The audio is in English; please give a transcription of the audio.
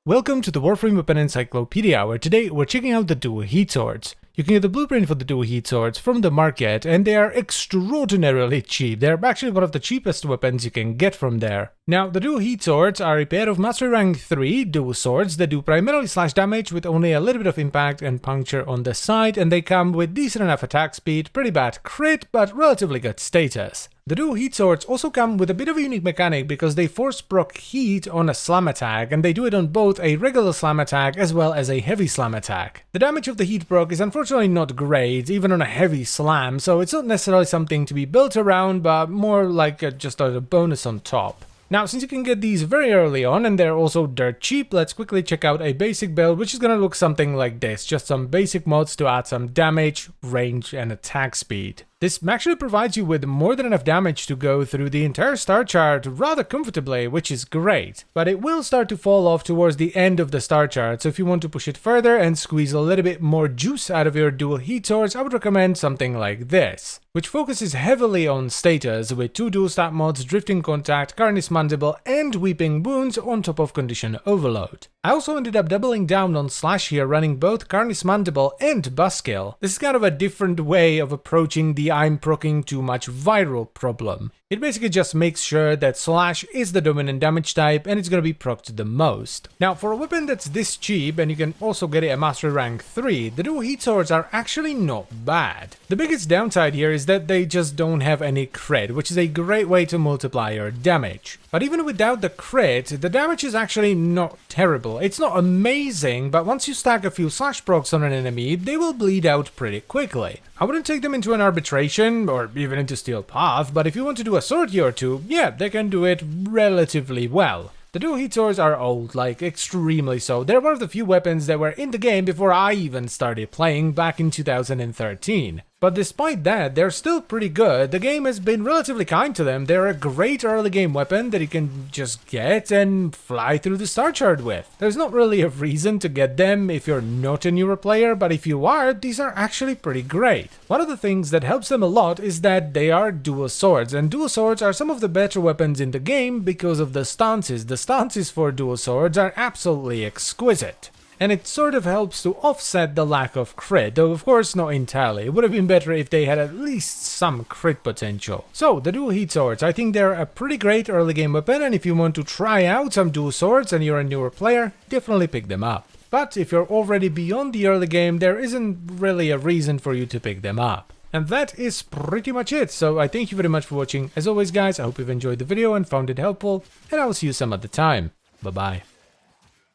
Welcome to the Warframe Weapon Encyclopedia, where today we're checking out the dual heat swords. You can get the blueprint for the dual heat swords from the market, and they are extraordinarily cheap. They're actually one of the cheapest weapons you can get from there. Now, the dual heat swords are a pair of Mastery Rank 3 dual swords that do primarily slash damage with only a little bit of impact and puncture on the side, and they come with decent enough attack speed, pretty bad crit, but relatively good status. The dual heat swords also come with a bit of a unique mechanic because they force proc heat on a slam attack, and they do it on both a regular slam attack as well as a heavy slam attack. The damage of the heat proc is unfortunately not great, even on a heavy slam, so it's not necessarily something to be built around, but more like just a bonus on top. Now, since you can get these very early on and they're also dirt cheap, let's quickly check out a basic build, which is gonna look something like this. Just some basic mods to add some damage, range, and attack speed. This actually provides you with more than enough damage to go through the entire star chart rather comfortably, which is great. But it will start to fall off towards the end of the star chart, so if you want to push it further and squeeze a little bit more juice out of your dual heat swords, I would recommend something like this, which focuses heavily on status with 2 dual stat mods, Drifting Contact, Carni's Mandible, and Weeping Wounds on top of Condition Overload. I also ended up doubling down on Slash here, running both Carni's Mandible and Buskill. This is kind of a different way of approaching the I'm proccing too much viral problem. It basically just makes sure that Slash is the dominant damage type and it's gonna be procced the most. Now, for a weapon that's this cheap, and you can also get it at Mastery Rank 3, the dual heat swords are actually not bad. The biggest downside here is that they just don't have any crit, which is a great way to multiply your damage. But even without the crit, the damage is actually not terrible. It's not amazing, but once you stack a few slash procs on an enemy, they will bleed out pretty quickly. I wouldn't take them into an arbitration, or even into Steel Path, but if you want to do a sortie or two, yeah, they can do it relatively well. The dual heat swords are old, like extremely so. They're one of the few weapons that were in the game before I even started playing back in 2013. But despite that, they're still pretty good. The game has been relatively kind to them. They're a great early game weapon that you can just get and fly through the star chart with. There's not really a reason to get them if you're not a newer player, but if you are, these are actually pretty great. One of the things that helps them a lot is that they are dual swords, and dual swords are some of the better weapons in the game because of the stances. The stances for dual swords are absolutely exquisite. And it sort of helps to offset the lack of crit, though of course not entirely. It would have been better if they had at least some crit potential. So, the dual heat swords, I think they're a pretty great early game weapon, and if you want to try out some dual swords and you're a newer player, definitely pick them up. But if you're already beyond the early game, there isn't really a reason for you to pick them up. And that is pretty much it, so I thank you very much for watching. As always guys, I hope you've enjoyed the video and found it helpful, and I will see you some other time. Bye bye.